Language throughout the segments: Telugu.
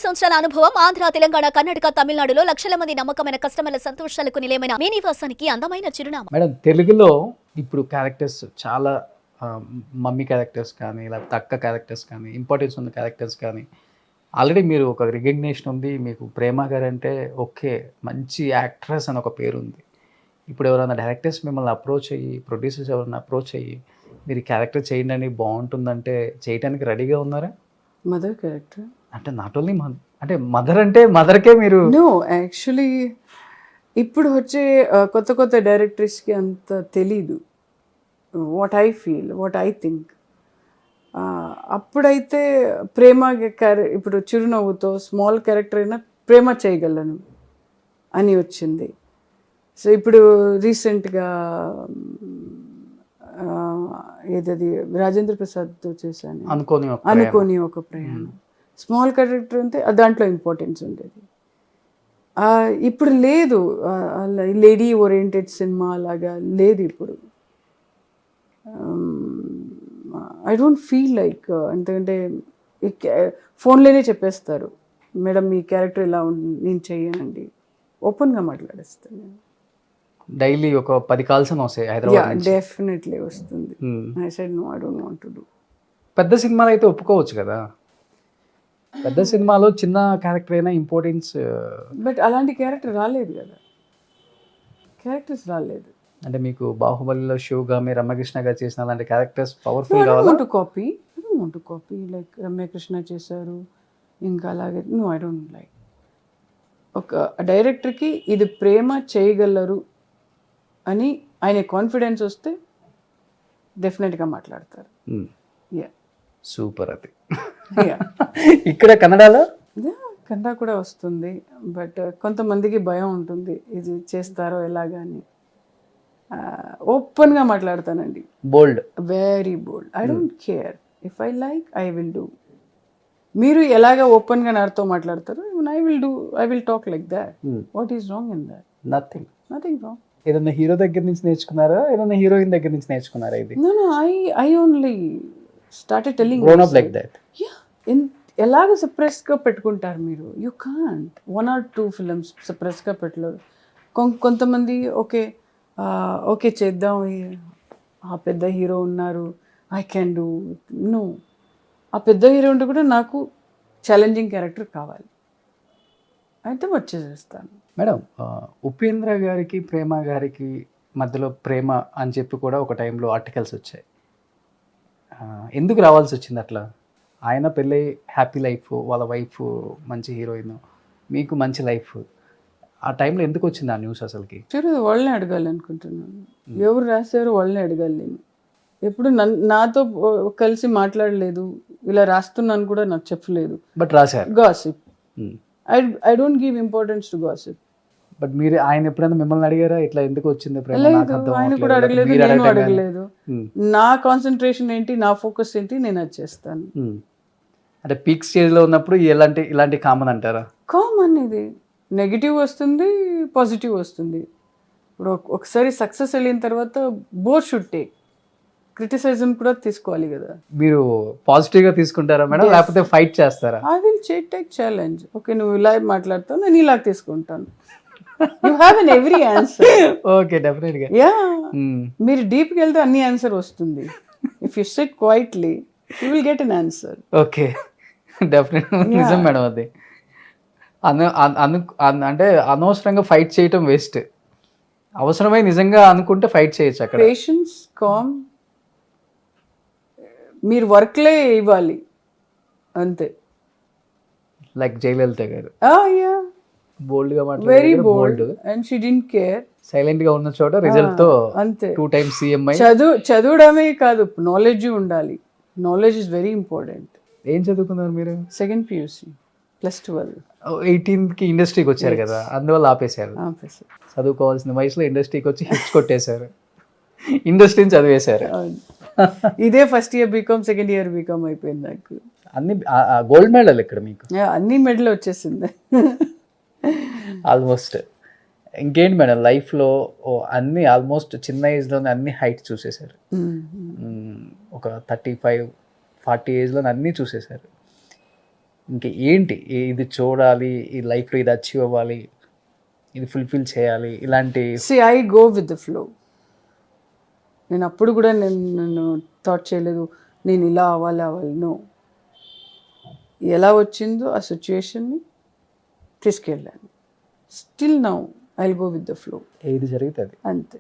సంవత్సరాల అనుభవం ఆంధ్ర, తెలంగాణ, కర్ణాటక, తమిళనాడులో లక్షల మంది నమ్మకమైన కస్టమర్ల సంతోషాలకు నిలయమైన మీ నివాసానికి అందమైన చిరునామా. మేడం తెలుగులో ఇప్పుడు క్యారెక్టర్స్ చాలా మమ్మీ క్యారెక్టర్స్ కానీ లేకపోతే అక్క క్యారెక్టర్స్ కానీ ఇంపార్టెన్స్ ఉన్న క్యారెక్టర్స్ కానీ ఆల్రెడీ మీరు ఒక రికగ్నేషన్ ఉంది, మీకు ప్రేమ గారు అంటే ఓకే మంచి యాక్ట్రెస్ అని ఒక పేరు ఉంది. ఇప్పుడు ఎవరైనా డైరెక్టర్స్ మిమ్మల్ని అప్రోచ్ అయ్యి, ప్రొడ్యూసర్స్ ఎవరైనా అప్రోచ్ అయ్యి మీరు క్యారెక్టర్ చేయండి అని బాగుంటుందంటే చేయడానికి రెడీగా ఉన్నారా? మదర్ క్యారెక్టర్ అంటే నాట్ ఓన్లీ అంటే మదర్ అంటే మదర్కే మీరు నో యాక్చువల్లీ ఇప్పుడు వచ్చే కొత్త కొత్త డైరెక్టర్స్కి అంత తెలీదు what I feel, what I think. అప్పుడైతే ప్రేమ ఇప్పుడు చిరునవ్వుతో స్మాల్ క్యారెక్టర్ అయినా ప్రేమ చేయగలను అని వచ్చింది. సో ఇప్పుడు రీసెంట్గా ఏదది రాజేంద్ర ప్రసాద్తో చేశాను అనుకోని ఒక ప్రయాణం. స్మాల్ క్యారెక్టర్ అంటే దాంట్లో ఇంపార్టెన్స్ ఉండేది. ఇప్పుడు లేదు, లేడీ ఓరియంటెడ్ సినిమా లాగా లేదు ఇప్పుడు. ఐ డోంట్ ఫీల్ లైక్, ఎందుకంటే ఫోన్లోనే చెప్పేస్తారు మేడం మీ క్యారెక్టర్ ఇలా నేను చెయ్యనండి, ఓపెన్గా మాట్లాడేస్తాను నేను. డైలీ ఒక 10 కాల్స్ వస్తాయి హైదరాబాద్. డెఫినెట్లీ వస్తుంది. I said no, I don't want to do. పెద్ద సినిమాలు అయితే ఒప్పుకోవచ్చు కదా, పెద్ద సినిమాలో చిన్న క్యారెక్టర్ అయినా ఇంపార్టెన్స్. బట్ అలాంటి క్యారెక్టర్ రాలేదు కదా, క్యారెక్టర్స్ రాలేదు. అంటే మీకు బాహుబలిలో శివగామి రమ్యకృష్ణ గారు చేసిన అలాంటి క్యారెక్టర్స్ పవర్ఫుల్ కావాలి. కాపీ లైక్ రమ్యకృష్ణ చేశారు, ఇంకా అలాగే నో ఐ డోంట్ లైక్. ఒక డైరెక్టర్కి ఇది ప్రేమ చేయగలరు అని ఆయన కాన్ఫిడెన్స్ వస్తే డెఫినెట్గా మాట్లాడతారు. సూపర్. అది ఇక్కడ కన్నడలో కన్నడ కూడా వస్తుంది, బట్ కొంతమందికి భయం ఉంటుంది ఇది చేస్తారో ఎలాగని. ఓపెన్గా మాట్లాడతానండి, bold, very bold. I don't care, if I like I will do. మీరు ఎలాగ ఓపెన్గా నాతో మాట్లాడతారు, I will talk like that. What is wrong in that? Nothing wrong. ఏదన్నా హీరో దగ్గర నుంచి నేర్చుకున్నారా, ఏదన్నా హీరోయిన్ దగ్గర నుంచి నేర్చుకున్నారా? ఇది I only started telling grown up like that. ఎలాగ సప్రెస్గా పెట్టుకుంటారు మీరు? యూ కాంట్ 1 or 2 ఫిల్మ్స్ సప్రెస్గా పెట్టలేరు. కొంతమంది ఓకే చేద్దాం, ఆ పెద్ద హీరో ఉన్నారు, ఐ క్యాన్ డూ. నో, ఆ పెద్ద హీరో ఉంటే కూడా నాకు ఛాలెంజింగ్ క్యారెక్టర్ కావాలి, అయితే వచ్చేసేస్తాను. మేడం, ఉపేంద్ర గారికి ప్రేమ గారికి మధ్యలో ప్రేమ అని చెప్పి కూడా ఒక టైంలో ఆర్టికల్స్ వచ్చాయి. ఎందుకు రావాల్సి వచ్చింది అట్లా? ఆయన పెళ్ళై హ్యాపీ లైఫ్, వాళ్ళ వైఫ్ మంచి హీరోయిన్, మీకు మంచి లైఫ్. ఆ టైంలో ఎందుకు వచ్చింది ఆ న్యూస్ అసలుకి? వాళ్ళని అడగాలి అనుకుంటున్నాను. ఎవరు రాశారు వాళ్ళని అడగాలి. నేను ఎప్పుడు నాతో కలిసి మాట్లాడలేదు, ఇలా రాస్తున్నాను కూడా నాకు చెప్పలేదు. బట్ రాశారు. Gossip. I don't give importance to gossip. But మీరు ఆయన ఎప్పుడైనా మిమ్మల్ని అడిగారా ఇట్లా ఎందుకు వచ్చింది ప్రేమ? ఆయన కూడా అడగలేదు, నేను అడగలేదు. నా కాన్సన్ట్రేషన్ ఏంటి, నా ఫోకస్ ఏంటి, నేను అది చేస్తాను. అంటే పీక్ స్టేజ్ లో ఉన్నప్పుడు ఇలాంటి కామన్ అంటారా? కామన్. ఇది నెగిటివ్ వస్తుంది, పాజిటివ్ వస్తుంది. ఇప్పుడు ఒకసారి సక్సెస్ వెళ్ళిన తర్వాత బోర్ షుడ్ టేక్, క్రిటిసిజం కూడా తీసుకోవాలి కదా. మీరు పాజిటివ్ గా తీసుకుంటారా మేడం, లేకపోతే ఫైట్ చేస్తారా? I will take challenge. Okay, నువ్వు ఇలా మాట్లాడతావు, నేను ఇలా తీసుకుంటాను. You have an every answer. Okay, definite గా. యా, మీరు డీప్ కి వెళ్తే అన్ని ఆన్సర్ వస్తుంది. If you SIT quietly you will get an answer. Okay, definite. నిజం మేడం, అది అంటే అనవసరంగా ఫైట్ చేయటం వేస్ట్. అవసరమై నిజంగా అనుకుంటే ఫైట్ చేయొచ్చు అక్కడ. పేషెన్స్, కామ్, మీరు వర్క్లే ఇవ్వాలి అంతే. లైక్ జయలలిత గారు బోల్డ్ గా మాట్లాడారు, very bold, and she didn't care. Silent గా ఉన్న చోట రిజల్ట్ తో అంతే. 2 times CM. చదవడమే కాదు, నాలెడ్జ్ ఉండాలి. Knowledge is very important. ఏం చదువుకున్నారు మీరు? 2nd PUC +12. 18కి ఇండస్ట్రీకి వచ్చారు కదా, అందువల్ల ఆపేశారు. చదువుకోవాల్సిన వయసులో ఇండస్ట్రీకి వచ్చి హిట్స్ కొట్టేశారు, ఇండస్ట్రీని చదివేశారు. ఇదే first year BCom, second year BCom అయిపోయింది నాకు. అన్ని గోల్డ్ మెడల్ ఇక్కడ మీకు? అన్ని మెడల్ వచ్చేసింది ఆల్మోస్ట్. ఇంకేంటి మేడం లైఫ్లో అన్ని ఆల్మోస్ట్ చిన్న ఏజ్లోనే అన్ని హైట్ చూసేశారు. ఒక 35-40 ఏజ్లోనే అన్నీ చూసేశారు. ఇంకా ఏంటి ఇది చూడాలి, ఈ లైఫ్లో ఇది అచీవ్ అవ్వాలి, ఇది ఫుల్ఫిల్ చేయాలి ఇలాంటి? I go with the flow. నేను అప్పుడు కూడా నన్ను థాట్ చేయలేదు నేను ఇలా అవ్వాలి. నో, ఎలా వచ్చిందో ఆ సిచ్యుయేషన్ని తీసుకెళ్ళాను. Still now I go with the flow. ఏది జరిగితే అది అంతే.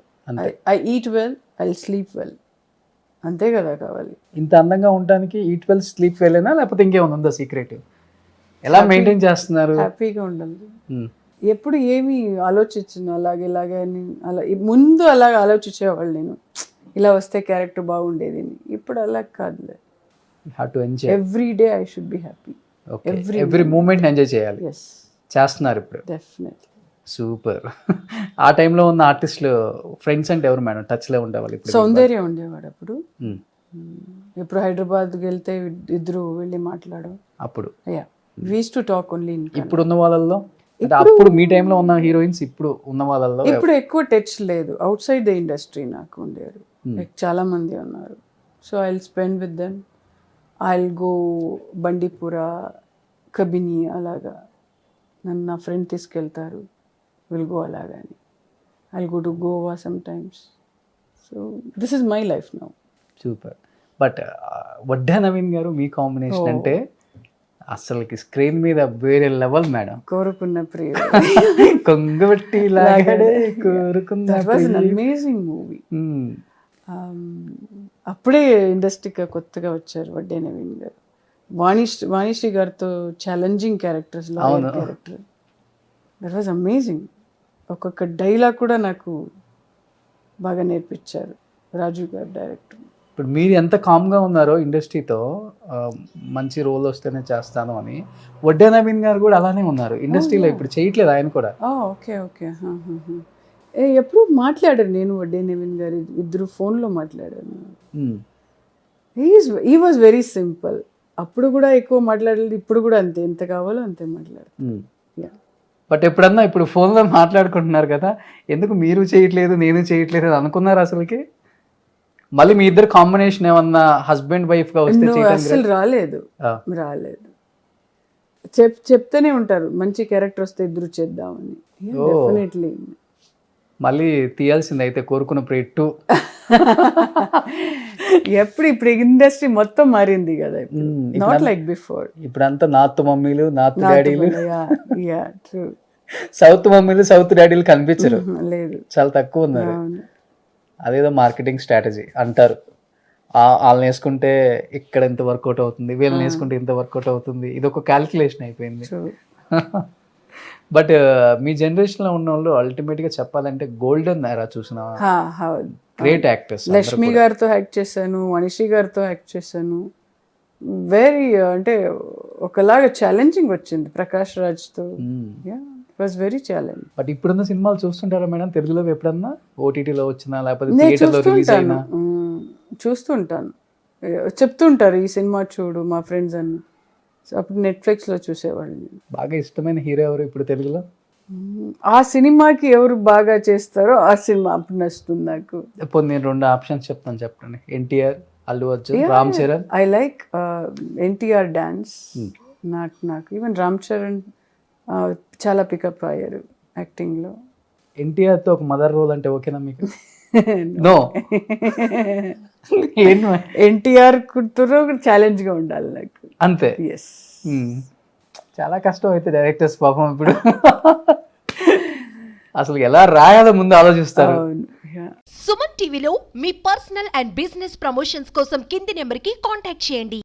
I eat well, I sleep well. అంతే కదా కావాలి. ఇంత అందంగా ఉండడానికి ఈట్ వెల్ స్లీప్ వెల్లేనా లేకపోతే ఇంకేమైనా ఉందా సీక్రెట్? ఎలా మెయింటైన్ చేస్తున్నారు? హ్యాపీగా ఉండాలి. ఎప్పుడు ఏమి ఆలోచించను అలాగే అని. అలా ముందు అలాగ ఆలోచించేవాళ్ళు, నేను ఇలా వస్తే క్యారెక్టర్ బాగుండేది. ఇప్పుడు అలా కాదులే. Have to enjoy every day I should be happy. Every moment enjoy చేయాలి. ఎస్, చేస్తున్నారు ఇప్పుడు. డెఫినెట్లీ. సూపర్. ఆ టైంలో ఉన్న ఆర్టిస్టులు ఫ్రెండ్స్ అంటే ఎవరు మేడం టచ్లో ఉండేవాళ్ళు? ఇప్పుడు సౌందర్య ఉండేవాడు అప్పుడు. ఇప్పుడు హైదరాబాద్కి వెళ్తే ఇద్దరు వెళ్ళి మాట్లాడడం. అప్పుడు వీస్ టు టాక్ ఓన్లీ. ఇప్పుడు ఉన్న వాళ్ళల్లో అంటే అప్పుడు మీ టైంలో ఉన్న హీరోయిన్స్ ఇప్పుడు ఉన్న వాళ్ళల్లో ఇప్పుడు ఎక్కువ టచ్ లేదు. అవుట్ సైడ్ ద ఇండస్ట్రీ నాకు ఉండేవారు చాలా మంది ఉన్నారు. So I will spend with them. I will go Bandipura, Kabini, అలాగా నన్ను నా ఫ్రెండ్ తీసుకెళ్తారు. విల్ గో అలాగని. I will go to Goa some times. So this is my life now. Super. But వడ్డా నవీన్ గారు మీ కాంబినేషన్ అంటే అసలుకి స్క్రీన్ మీద వేరే లెవెల్ మేడం. కోరుకున్న ప్రియ, కొంగబెట్టి లాగడే కోరుకున్న అమేజింగ్ మూవీ. అప్పుడే ఇండస్ట్రీకి కొత్తగా వచ్చారు వడ్డే నవీన్ గారు. వాణిశ్రీ గారితో challenging characters, lawyer character. That was amazing. ఒక్కొక్క డైలాగ్ కూడా నాకు బాగా నేర్పించారు రాజు గారు డైరెక్టర్. ఇప్పుడు మీరు ఎంత కామ్గా ఉన్నారో ఇండస్ట్రీతో మంచి రోల్ వస్తేనే చేస్తాను అని, వడ్డే నవీన్ గారు కూడా అలానే ఉన్నారు ఇండస్ట్రీలో. ఇప్పుడు చేయట్లేదు ఆయన కూడా. Okay okay. ఎప్పుడు మాట్లాడారు నేను వడ్డే నవీన్ గారు ఇద్దరు ఫోన్లో మాట్లాడారు. He was very simple. అప్పుడు కూడా ఎక్కువ మాట్లాడలేదు, ఇప్పుడు కూడా అంతే. ఎంత కావాలో అంతే మాట్లాడారు. బట్ ఎప్పుడన్నా ఇప్పుడు ఫోన్లో మాట్లాడుకుంటున్నారు కదా, ఎందుకు మీరు చేయట్లేదు నేను చేయట్లేదు అని అనుకున్నారు అసలుకి? మళ్ళీ మీ ఇద్దరు కాంబినేషన్ ఏమన్నా హస్బెండ్ వైఫ్ గా వస్తే అసలు రాలేదు. చెప్తూనే ఉంటారు మంచి క్యారెక్టర్ వస్తే ఇద్దరు చేద్దామని. డెఫినెట్లీ మళ్ళీ తీయాల్సింది అయితే కోరుకున్న ప్రేట్. ఇప్పుడు ఇండస్ట్రీ మొత్తం మారింది కదా, నాట్ లైక్ బిఫోర్. ఇప్పుడంతా నార్త్ మమ్మీలు నార్త్ డాడీలు, ట్రూ. సౌత్ మమ్మీలు సౌత్ డాడీలు కనిపించరు, లేదు, చాలా తక్కువ ఉన్నారు. అదేదో మార్కెటింగ్ స్ట్రాటజీ అంటారు. వాళ్ళని వేసుకుంటే ఇక్కడ ఎంత వర్కౌట్ అవుతుంది, వీళ్ళని వేసుకుంటే ఇంత వర్కౌట్ అవుతుంది, ఇది ఒక క్యాల్కులేషన్ అయిపోయింది. బట్ మీ జనరేషన్లో ఉన్న వాళ్ళు అల్టిమేట్గా చెప్పాలంటే గోల్డెన్ ఎరా చూసిన గ్రేట్ యాక్టర్స్. లక్ష్మి గారితో యాక్ట్ చేశాను, మనిషి గారితో యాక్ట్ చేశాను. వెరీ అంటే ఒకలాగా ఛాలెంజింగ్ వచ్చింది ప్రకాష్ రాజ్తో. Was very challenge. బట్ ఇప్పుడున్న సినిమాలు చూస్తుంటారా మేడం తెలుగులో? ఎప్పుడన్నా ఓటీటీలో వచ్చినా లేకపోతే థియేటర్లో రిలీజ్ అయినా? చూస్తుంటాను, చెప్తుంటారు ఈ సినిమా చూడు మా ఫ్రెండ్స్ అన్ని. అప్పుడు నెట్ఫ్లిక్స్లో చూసేవాళ్ళు. బాగా ఇష్టమైన హీరో ఎవరు ఇప్పుడు తెలుగులో? ఆ సినిమాకి ఎవరు బాగా చేస్తారో ఆ సినిమా అప్పుడు నచ్చుతుంది నాకు. ఇప్పుడు నేను 2 ఆప్షన్స్ చెప్తాను, చెప్పండి. NTR, Allu Arjun, Ram Charan. I like NTR dance. నాకు ఈవెన్ రామ్ చరణ్ చాలా పికప్ అయ్యారు యాక్టింగ్లో. ఎన్టీఆర్ తో ఒక మదర్ రోల్ అంటే ఓకేనా మీకు? నో. ఎన్టీఆర్ కూతురు ఛాలెంజ్ గా ఉండాలి నాకు, అంతే. ఎస్. చాలా కష్టం అయితే డైరెక్టర్స్ పాపం ఇప్పుడు అసలు ఎలా రాయాలో ముందు ఆలోచిస్తారు. సుమన్ టీవీలో మీ పర్సనల్ అండ్ బిజినెస్ ప్రమోషన్స్ కోసం కింది నెంబర్కి కాంటాక్ట్ చేయండి.